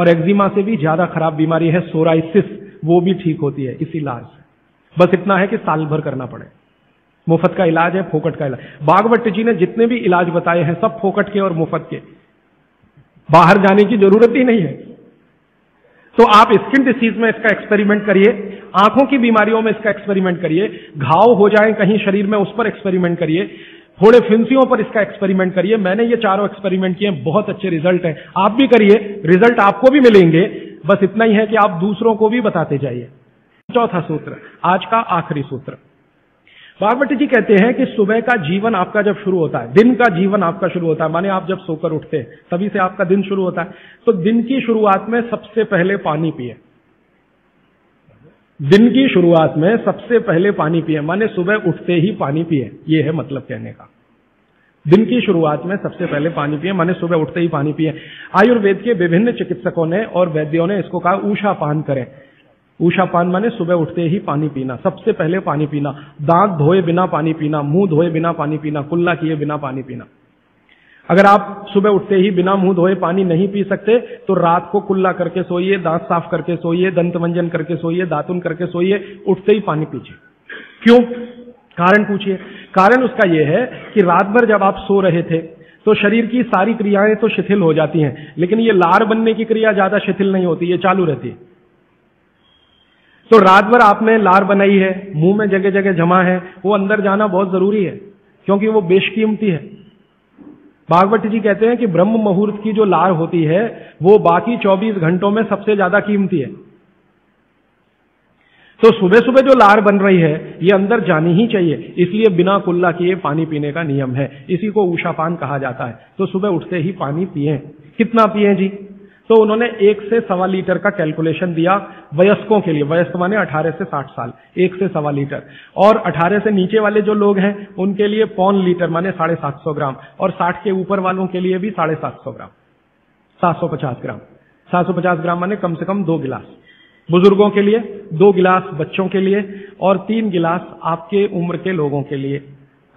और एक्जिमा से भी ज्यादा खराब बीमारी है सोराइसिस, वो भी ठीक होती है इस इलाज से। बस इतना है कि साल भर करना पड़े। मुफ्त का इलाज है, फोकट का इलाज। भागवत जी ने जितने भी इलाज बताए हैं सब फोकट के और मुफ्त के, बाहर जाने की जरूरत ही नहीं है। तो आप स्किन डिसीज में इसका एक्सपेरिमेंट करिए, आंखों की बीमारियों में इसका एक्सपेरिमेंट करिए, घाव हो जाए कहीं शरीर में उस पर एक्सपेरिमेंट करिए, थोड़े फिंसियों पर इसका एक्सपेरिमेंट करिए। मैंने ये चारों एक्सपेरिमेंट किए, बहुत अच्छे रिजल्ट हैं। आप भी करिए, रिजल्ट आपको भी मिलेंगे। बस इतना ही है कि आप दूसरों को भी बताते जाइए। चौथा सूत्र, आज का आखिरी सूत्र। भागवत जी कहते हैं कि सुबह का जीवन आपका जब शुरू होता है, दिन का जीवन आपका शुरू होता है, माने आप जब सोकर उठते हैं तभी से आपका दिन शुरू होता है। तो दिन की शुरुआत में सबसे पहले पानी पिए। दिन की शुरुआत में सबसे पहले पानी पिए, माने सुबह उठते ही पानी पिए, ये है मतलब कहने का। दिन की शुरुआत में सबसे पहले पानी पिए, माने सुबह उठते ही पानी पिए। आयुर्वेद के विभिन्न चिकित्सकों ने और वैद्यों ने इसको कहा ऊषा पान करें। ऊषा पान माने सुबह उठते ही पानी पीना, सबसे पहले पानी पीना, दांत धोए बिना पानी पीना, मुंह धोए बिना पानी पीना, कुल्ला किए बिना पानी पीना। अगर आप सुबह उठते ही बिना मुंह धोए पानी नहीं पी सकते तो रात को कुल्ला करके सोइए, दांत साफ करके सोइए, दंत मंजन करके सोइए, दातुन करके सोइए, उठते ही पानी पीजिए। क्यों? कारण पूछिए। कारण उसका यह है कि रात भर जब आप सो रहे थे तो शरीर की सारी क्रियाएं तो शिथिल हो जाती हैं, लेकिन ये लार बनने की क्रिया ज्यादा शिथिल नहीं होती, ये चालू रहती है। तो रात भर आपने लार बनाई है, मुंह में जगह जगह जमा है, वो अंदर जाना बहुत जरूरी है, क्योंकि वो बेशकीमती है। भागवत जी कहते हैं कि ब्रह्म मुहूर्त की जो लार होती है वो बाकी 24 घंटों में सबसे ज्यादा कीमती है। तो सुबह सुबह जो लार बन रही है ये अंदर जानी ही चाहिए, इसलिए बिना कुल्ला किए पानी पीने का नियम है। इसी को ऊषापान कहा जाता है। तो सुबह उठते ही पानी पिए। कितना पिए जी? तो उन्होंने 1 से 1.25 लीटर का कैलकुलेशन दिया वयस्कों के लिए। वयस्क माने 18 से 60 साल, 1 से 1.25 लीटर। और 18 से नीचे वाले जो लोग हैं उनके लिए 0.25 लीटर माने 750 ग्राम, और 60 के ऊपर वालों के लिए भी 750 ग्राम, 750 ग्राम। 750 ग्राम माने कम से कम 2 गिलास बुजुर्गों के लिए, 2 गिलास बच्चों के लिए, और 3 गिलास आपके उम्र के लोगों के लिए।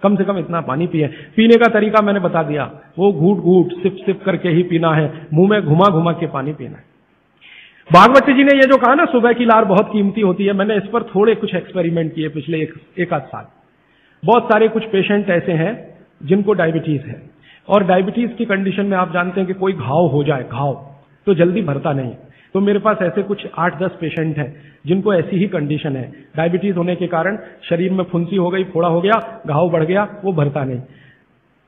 कम से कम इतना पानी पिए। पीने का तरीका मैंने बता दिया, वो घूट घूट सिप सिप करके ही पीना है, मुंह में घुमा घुमा के पानी पीना है। भागवत जी ने ये जो कहा ना सुबह की लार बहुत कीमती होती है, मैंने इस पर थोड़े कुछ एक्सपेरिमेंट किए पिछले एक आध साल। बहुत सारे कुछ पेशेंट ऐसे हैं जिनको डायबिटीज है, और डायबिटीज की कंडीशन में आप जानते हैं कि कोई घाव हो जाए, घाव तो जल्दी भरता नहीं। तो मेरे पास ऐसे कुछ 8-10 पेशेंट हैं जिनको ऐसी ही कंडीशन है। डायबिटीज होने के कारण शरीर में फुंसी हो गई, फोड़ा हो गया, घाव बढ़ गया, वो भरता नहीं।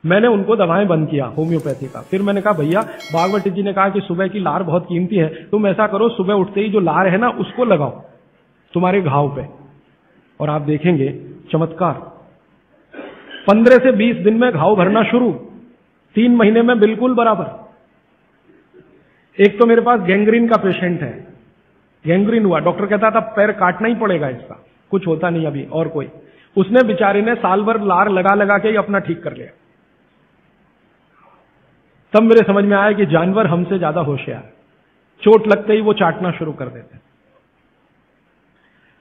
मैंने उनको दवाएं बंद किया होम्योपैथी का। फिर मैंने कहा भैया, भागवत जी ने कहा कि सुबह की लार बहुत कीमती है, तुम ऐसा करो सुबह उठते ही जो लार है ना उसको लगाओ तुम्हारे घाव पे, और आप देखेंगे चमत्कार। 15 से 20 दिन में घाव भरना शुरू, 3 महीने में बिल्कुल बराबर। एक तो मेरे पास गैंग्रीन का पेशेंट है, गैंग्रीन हुआ, डॉक्टर कहता था पैर काटना ही पड़ेगा इसका, कुछ होता नहीं अभी। और कोई, उसने बेचारे ने साल भर लार लगा लगा के ही अपना ठीक कर लिया। तब मेरे समझ में आया कि जानवर हमसे ज्यादा होशियार, चोट लगते ही वो चाटना शुरू कर देते।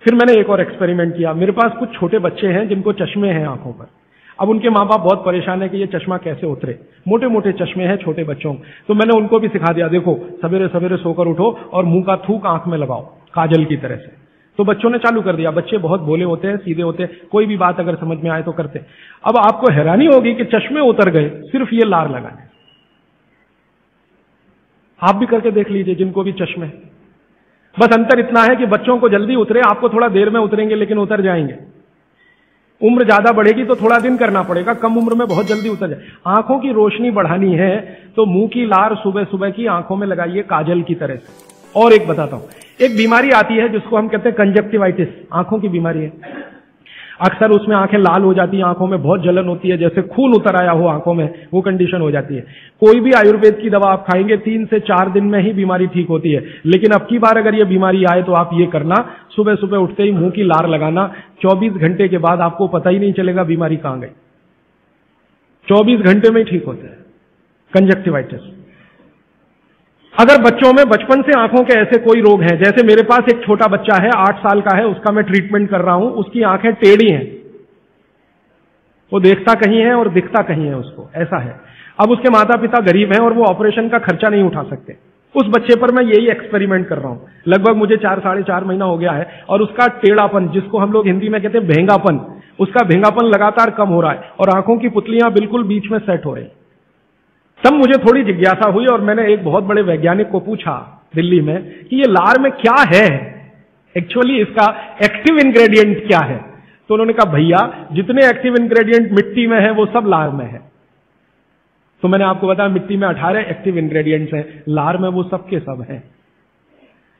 फिर मैंने एक और एक्सपेरिमेंट किया। मेरे पास कुछ छोटे बच्चे हैं जिनको चश्मे हैं आंखों पर। अब उनके माँ बाप बहुत परेशान है कि ये चश्मा कैसे उतरे, मोटे मोटे चश्मे हैं छोटे बच्चों। तो मैंने उनको भी सिखा दिया, देखो सवेरे सवेरे सोकर उठो और मुंह का थूक आंख में लगाओ काजल की तरह से। तो बच्चों ने चालू कर दिया। बच्चे बहुत भोले होते हैं, सीधे होते हैं, कोई भी बात अगर समझ में आए तो करते। अब आपको हैरानी होगी कि चश्मे उतर गए सिर्फ ये लार लगाने। आप भी करके देख लीजिए जिनको भी चश्मे। बस अंतर इतना है कि बच्चों को जल्दी उतरे, आपको थोड़ा देर में उतरेंगे लेकिन उतर जाएंगे। उम्र ज्यादा बढ़ेगी तो थोड़ा दिन करना पड़ेगा, कम उम्र में बहुत जल्दी उतर जाए। आंखों की रोशनी बढ़ानी है तो मुंह की लार सुबह सुबह की आंखों में लगाइए काजल की तरह से। और एक बताता हूं, एक बीमारी आती है जिसको हम कहते हैं कंजक्टिवाइटिस, आंखों की बीमारी है। अक्सर उसमें आंखें लाल हो जाती हैं, आंखों में बहुत जलन होती है, जैसे खून उतर आया हो आंखों में, वो कंडीशन हो जाती है। कोई भी आयुर्वेद की दवा आप खाएंगे 3 से 4 दिन में ही बीमारी ठीक होती है। लेकिन अब की बार अगर ये बीमारी आए तो आप ये करना, सुबह सुबह उठते ही मुंह की लार लगाना, 24 घंटे के बाद आपको पता ही नहीं चलेगा बीमारी कहां गई। 24 घंटे में ही ठीक होता है कंजक्टिवाइटिस। अगर बच्चों में बचपन से आंखों के ऐसे कोई रोग हैं, जैसे मेरे पास एक छोटा बच्चा है 8 साल का है, उसका मैं ट्रीटमेंट कर रहा हूं, उसकी आंखें टेढ़ी हैं, वो देखता कहीं है और दिखता कहीं है उसको, ऐसा है। अब उसके माता पिता गरीब हैं और वो ऑपरेशन का खर्चा नहीं उठा सकते, उस बच्चे पर मैं यही एक्सपेरिमेंट कर रहा हूं। लगभग मुझे 4-4.5 महीना हो गया है और उसका टेढ़ापन, जिसको हम लोग हिंदी में कहते हैं भेंगापन, उसका भेंगापन लगातार कम हो रहा है और आंखों की पुतलियां बिल्कुल बीच में सेट हो रही। तब मुझे थोड़ी जिज्ञासा हुई और मैंने एक बहुत बड़े वैज्ञानिक को पूछा दिल्ली में कि ये लार में क्या है, एक्चुअली इसका एक्टिव इंग्रेडिएंट क्या है। तो उन्होंने कहा भैया जितने एक्टिव इंग्रेडिएंट मिट्टी में है वो सब लार में है। तो मैंने आपको बताया मिट्टी में 18 एक्टिव इंग्रेडिएंट्स हैं, लार में वो सब के सब हैं।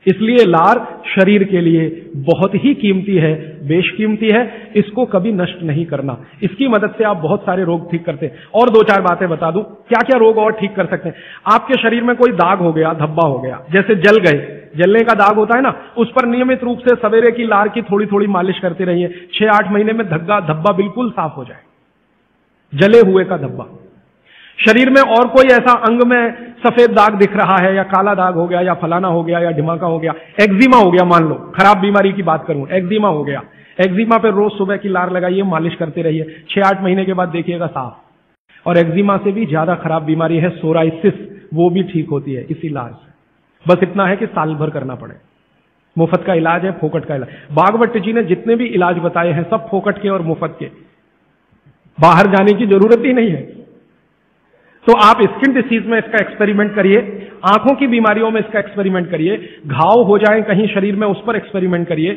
इसलिए लार शरीर के लिए बहुत ही कीमती है, बेशकीमती है, इसको कभी नष्ट नहीं करना। इसकी मदद से आप बहुत सारे रोग ठीक करते हैं। और 2-4 बातें बता दूं क्या क्या रोग और ठीक कर सकते हैं। आपके शरीर में कोई दाग हो गया, धब्बा हो गया, जैसे जल गए, जलने का दाग होता है ना, उस पर नियमित रूप से सवेरे की लार की थोड़ी थोड़ी मालिश करते रहिए। 6-8 महीने में धब्बा बिल्कुल साफ हो जाए, जले हुए का धब्बा। शरीर में और कोई ऐसा अंग में सफेद दाग दिख रहा है या काला दाग हो गया या फलाना हो गया या ढिमाका हो गया, एक्जिमा हो गया, मान लो खराब बीमारी की बात करूं, एक्जिमा हो गया, एक्जिमा पे रोज सुबह की लार लगाइए, मालिश करते रहिए, 6-8 महीने के बाद देखिएगा साफ। और एक्जिमा से भी ज्यादा खराब बीमारी है सोराइसिस, वो भी ठीक होती है इसी लार से। बस इतना है कि साल भर करना पड़े। मुफ्त का इलाज है, फोकट का इलाज। भागवत जी ने जितने भी इलाज बताए हैं सब फोकट के और मुफ्त के, बाहर जाने की जरूरत ही नहीं है। तो आप स्किन डिसीज में इसका एक्सपेरिमेंट करिए, आंखों की बीमारियों में इसका एक्सपेरिमेंट करिए, घाव हो जाए कहीं शरीर में उस पर एक्सपेरिमेंट करिए,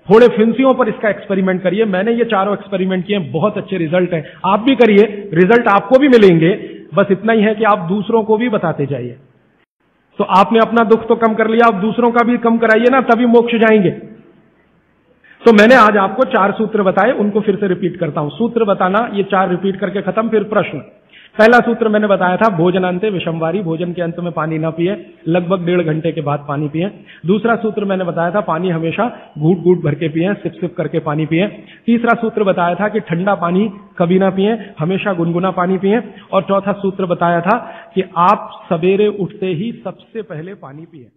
फोड़े फिंसियों पर इसका एक्सपेरिमेंट करिए। मैंने ये चारों एक्सपेरिमेंट किए, बहुत अच्छे रिजल्ट हैं, आप भी करिए, रिजल्ट आपको भी मिलेंगे। बस इतना ही है कि आप दूसरों को भी बताते जाइए। तो आपने अपना दुख तो कम कर लिया, आप दूसरों का भी कम कराइए ना, तभी मोक्ष जाएंगे। तो मैंने आज आपको 4 सूत्र बताए, उनको फिर से रिपीट करता हूं। सूत्र बताना, ये 4 रिपीट करके खत्म, फिर प्रश्न। पहला सूत्र मैंने बताया था, भोजनांते विषमवारी, भोजन के अंत में पानी ना पिए, लगभग 1.5 घंटे के बाद पानी पिए। दूसरा सूत्र मैंने बताया था, पानी हमेशा घूट घूट भर के पिए, सिप सिप करके पानी पिए। तीसरा सूत्र बताया था कि ठंडा पानी कभी ना पिए, हमेशा गुनगुना पानी पिए। और चौथा सूत्र बताया था कि आप सवेरे उठते ही सबसे पहले पानी पिए।